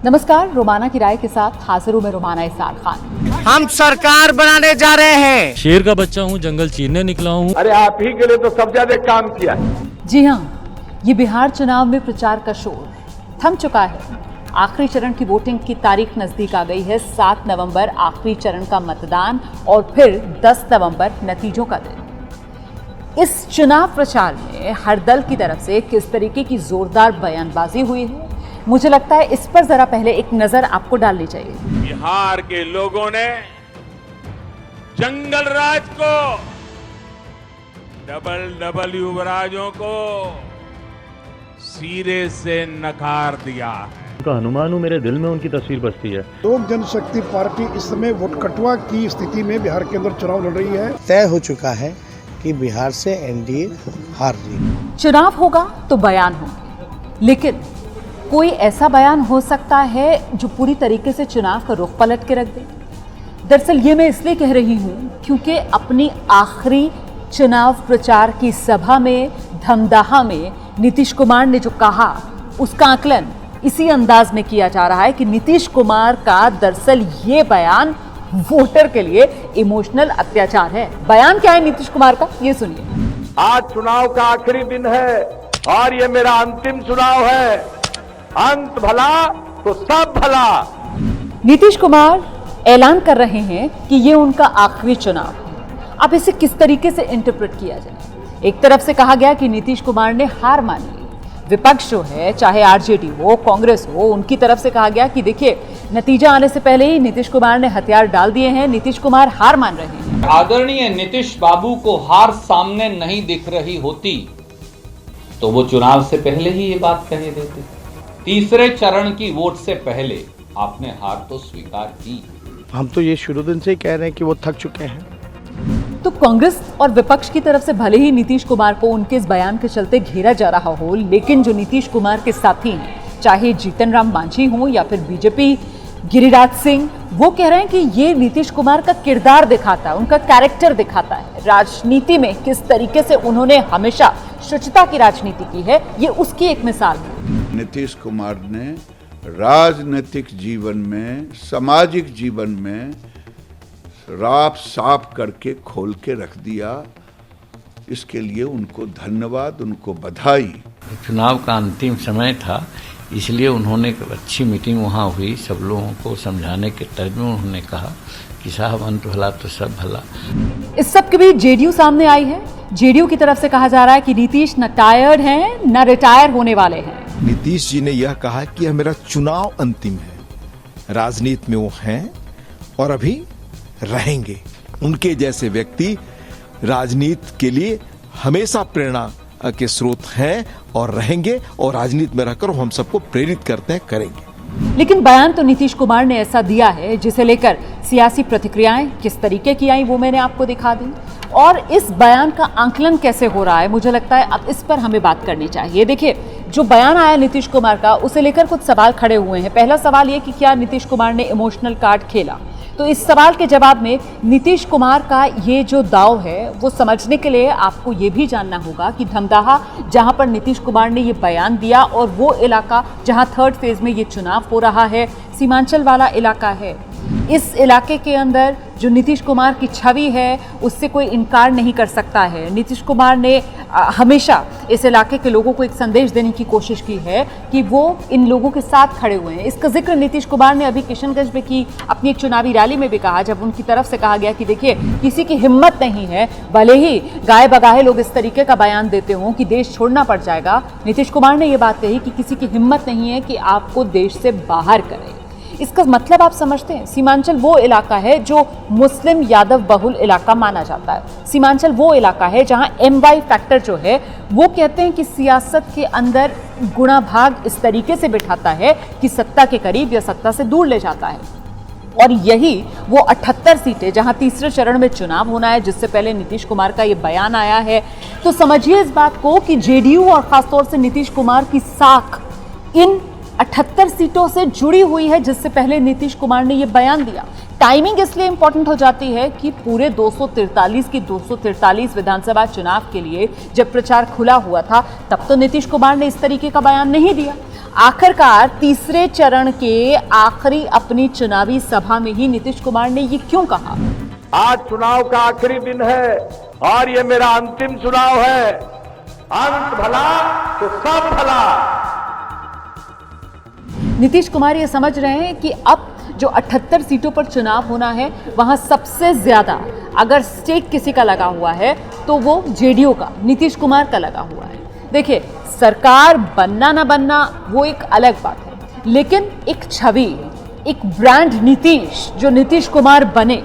नमस्कार, रोमाना की राय के साथ हाजिर हूं मैं रोमाना इसार खान। हम सरकार बनाने जा रहे हैं। शेर का बच्चा हूँ, जंगल चीरने निकला हूँ। अरे आप ही के लिए तो सब ज्यादा काम किया है। जी हाँ, ये बिहार चुनाव में प्रचार का शोर थम चुका है। आखिरी चरण की वोटिंग की तारीख नजदीक आ गई है। 7 नवंबर आखिरी चरण का मतदान और फिर 10 नवंबर नतीजों का दिन। इस चुनाव प्रचार में हर दल की तरफ से किस तरीके की जोरदार बयानबाजी हुई है, मुझे लगता है इस पर जरा पहले एक नजर आपको डालनी चाहिए। बिहार के लोगों ने जंगल राज को, डबल युवराजों को सिरे से नकार दिया है। उनका हनुमान हूँ, मेरे दिल में उनकी तस्वीर बसती है। लोक जनशक्ति पार्टी इस समय वोट कटवा की स्थिति में बिहार के अंदर चुनाव लड़ रही है। तय हो चुका है कि बिहार से एनडीए हार रही। चुनाव होगा तो बयान होंगे, लेकिन कोई ऐसा बयान हो सकता है जो पूरी तरीके से चुनाव का रुख पलट के रख दे। दरअसल ये मैं इसलिए कह रही हूं क्योंकि अपनी आखिरी चुनाव प्रचार की सभा में धमदाहा में नीतीश कुमार ने जो कहा, उसका आकलन इसी अंदाज में किया जा रहा है कि नीतीश कुमार का दरअसल ये बयान वोटर के लिए इमोशनल अत्याचार है। बयान क्या है नीतीश कुमार का, ये सुनिए। आज चुनाव का आखिरी दिन है और ये मेरा अंतिम चुनाव है। अंत भला तो सब भला। नीतीश कुमार ऐलान कर रहे हैं कि ये उनका आखिरी चुनाव है। अब इसे किस तरीके से इंटरप्रेट किया जाए? एक तरफ से कहा गया कि नीतीश कुमार ने हार मान ली। विपक्ष जो है, चाहे आरजेडी हो, कांग्रेस हो, उनकी तरफ से कहा गया कि देखिए, नतीजा आने से पहले ही नीतीश कुमार ने हथियार डाल दिए हैं, नीतीश कुमार हार मान रहे हैं। आदरणीय नीतीश बाबू को हार सामने नहीं दिख रही होती तो वो चुनाव से पहले ही ये बात कह देते। तीसरे चरण की वोट से पहले आपने हार तो स्वीकार की। हम तो ये शुरू दिन से ही कह रहे हैं कि वो थक चुके हैं। तो कांग्रेस और विपक्ष की तरफ से भले ही नीतीश कुमार को उनके इस बयान के चलते घेरा जा रहा हो, लेकिन जो नीतीश कुमार के साथी हैं, चाहे जीतन राम मांझी हों या फिर बीजेपी गिरिराज सिंह, वो कह रहे हैं कि ये नीतीश कुमार का किरदार दिखाता है, उनका कैरेक्टर दिखाता है। राजनीति में किस तरीके से उन्होंने हमेशा शुचिता की राजनीति की है, ये उसकी एक मिसाल है। नीतीश कुमार ने राजनीतिक जीवन में, सामाजिक जीवन में राफ साफ करके खोल के रख दिया। इसके लिए उनको धन्यवाद, उनको बधाई। चुनाव का अंतिम समय था, इसलिए उन्होंने एक अच्छी मीटिंग वहाँ हुई। सब लोगों को समझाने के तर्ज में उन्होंने कहा कि साहब अंत भला तो सब भला। इस सब के बीच जेडीयू सामने आई है। जेडीयू की तरफ से कहा जा रहा है कि नीतीश न टायर्ड हैं न रिटायर होने वाले हैं। नीतीश जी ने यह कहा कि यह मेरा चुनाव अंतिम है। राजनीति में वो हैं और अभी रहेंगे। उनके जैसे व्यक्ति राजनीति के लिए हमेशा प्रेरणा के स्रोत हैं और रहेंगे, और राजनीति में रहकर हम सबको प्रेरित करते हैं, करेंगे। लेकिन बयान तो नीतीश कुमार ने ऐसा दिया है जिसे लेकर सियासी प्रतिक्रियाएं किस तरीके की आई, वो मैंने आपको दिखा दी। और इस बयान का आंकलन कैसे हो रहा है, मुझे लगता है अब इस पर हमें बात करनी चाहिए। देखिए, जो बयान आया नीतीश कुमार का, उसे लेकर कुछ सवाल खड़े हुए हैं। पहला सवाल ये कि क्या नीतीश कुमार ने इमोशनल कार्ड खेला? तो इस सवाल के जवाब में नीतीश कुमार का ये जो दाव है, वो समझने के लिए आपको ये भी जानना होगा कि धमदाहा, जहां पर नीतीश कुमार ने ये बयान दिया, और वो इलाका जहां थर्ड फेज में ये चुनाव हो रहा है, सीमांचल वाला इलाका है। इस इलाके के अंदर जो नीतीश कुमार की छवि है, उससे कोई इनकार नहीं कर सकता है। नीतीश कुमार ने हमेशा इस इलाके के लोगों को एक संदेश देने की कोशिश की है कि वो इन लोगों के साथ खड़े हुए हैं। इसका जिक्र नीतीश कुमार ने अभी किशनगंज में की, अपनी एक चुनावी रैली में भी कहा, जब उनकी तरफ से कहा गया कि देखिए, किसी की हिम्मत नहीं है, भले ही गाए बगाहे लोग इस तरीके का बयान देते हों कि देश छोड़ना पड़ जाएगा, नीतीश कुमार ने ये बात कही कि किसी की हिम्मत नहीं है कि आपको देश से बाहर करे। इसका मतलब आप समझते हैं, सीमांचल वो इलाका है जो मुस्लिम यादव बहुल इलाका माना जाता है। सीमांचल वो इलाका है जहां MY फैक्टर जो है, वो कहते हैं कि सियासत के अंदर गुणा भाग इस तरीके से बिठाता है कि सत्ता के करीब या सत्ता से दूर ले जाता है। और यही वो 78 सीटें जहां तीसरे चरण में चुनाव होना है, जिससे पहले नीतीश कुमार का ये बयान आया है। तो समझिए इस बात को कि जेडीयू और खासतौर से नीतीश कुमार की साख इन 78 सीटों से जुड़ी हुई है, जिससे पहले नीतीश कुमार ने यह बयान दिया। टाइमिंग इसलिए इंपॉर्टेंट हो जाती है कि पूरे 243 की 243 विधानसभा चुनाव के लिए जब प्रचार खुला हुआ था, तब तो नीतीश कुमार ने इस तरीके का बयान नहीं दिया। आखिरकार तीसरे चरण के आखिरी अपनी चुनावी सभा में ही नीतीश कुमार ने ये क्यों कहा? आज चुनाव का आखिरी दिन है और ये मेरा अंतिम चुनाव है। अंत भला तो सब भला। नीतीश कुमार ये समझ रहे हैं कि अब जो 78 सीटों पर चुनाव होना है वहां सबसे ज्यादा अगर स्टेक किसी का लगा हुआ है तो वो जेडीयू का, नीतीश कुमार का लगा हुआ है। देखिए, सरकार बनना ना बनना वो एक अलग बात है, लेकिन एक छवि, एक ब्रांड नीतीश जो नीतीश कुमार बने,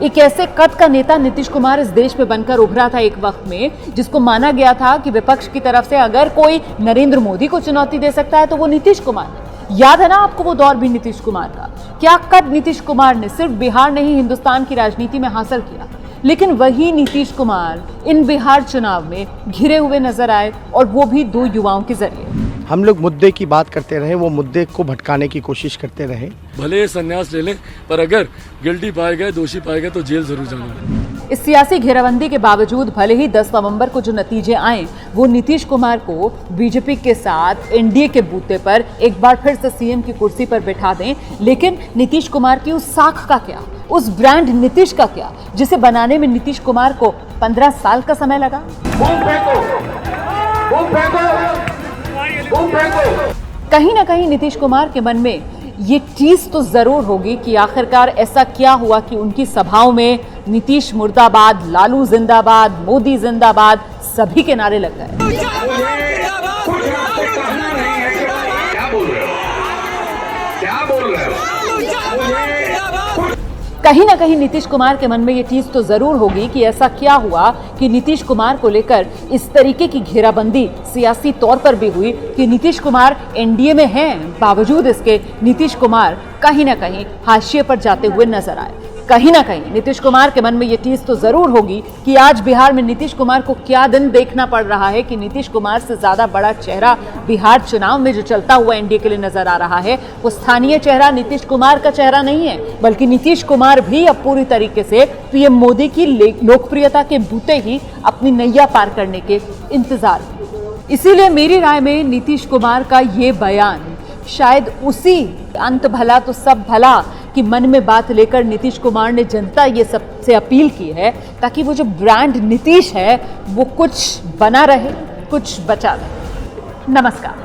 एक ऐसे कद का नेता नीतीश कुमार इस देश में बनकर उभरा था एक वक्त में जिसको माना गया था कि विपक्ष की तरफ से अगर कोई नरेंद्र मोदी को चुनौती दे सकता है तो वो नीतीश कुमार है। याद है ना आपको वो दौर भी नीतीश कुमार का? क्या कद नीतीश कुमार ने सिर्फ बिहार नहीं हिंदुस्तान की राजनीति में हासिल किया। लेकिन वही नीतीश कुमार इन बिहार चुनाव में घिरे हुए नजर आए, और वो भी 2 युवाओं के जरिए। हम लोग मुद्दे की बात करते रहे, वो मुद्दे को भटकाने की कोशिश करते रहे। भले संन्यास ले लें, पर अगर गिल्टी पाए गए, दोषी पाए गए तो जेल जरूर जाना है। इस सियासी घेराबंदी के बावजूद भले ही 10 नवंबर को जो नतीजे आए वो नीतीश कुमार को बीजेपी के साथ एनडीए के बूते पर एक बार फिर से सीएम की कुर्सी पर बैठा दें, लेकिन नीतीश कुमार की उस साख का क्या, उस ब्रांड नीतीश का क्या, जिसे बनाने में नीतीश कुमार को 15 साल का समय लगा? कहीं ना कहीं नीतीश कुमार के मन में ये चीज तो जरूर होगी कि आखिरकार ऐसा क्या हुआ कि उनकी सभाओं में नीतीश मुर्दाबाद, लालू जिंदाबाद, मोदी जिंदाबाद सभी के नारे लग गए। कहीं ना कहीं नीतीश कुमार के मन में ये चीज तो जरूर होगी कि ऐसा क्या हुआ कि नीतीश कुमार को लेकर इस तरीके की घेराबंदी सियासी तौर पर भी हुई कि नीतीश कुमार एनडीए में हैं, बावजूद इसके नीतीश कुमार कहीं ना कहीं हाशिए पर जाते हुए नजर आए। कहीं ना कहीं नीतीश कुमार के मन में ये चीज तो जरूर होगी कि आज बिहार में नीतीश कुमार को क्या दिन देखना पड़ रहा है कि नीतीश कुमार से ज्यादा बड़ा चेहरा बिहार चुनाव में जो चलता हुआ एनडीए के लिए नजर आ रहा है वो स्थानीय चेहरा नीतीश कुमार का चेहरा नहीं है, बल्कि नीतीश कुमार भी अब पूरी तरीके से पीएम मोदी की लोकप्रियता के बूते ही अपनी नैया पार करने के इंतजार में। इसीलिए मेरी राय में नीतीश कुमार का ये बयान शायद उसी अंत भला तो सब भला कि मन में बात लेकर नीतीश कुमार ने जनता ये सबसे अपील की है ताकि वो जो ब्रांड नीतीश है वो कुछ बना रहे, कुछ बचा रहे। नमस्कार।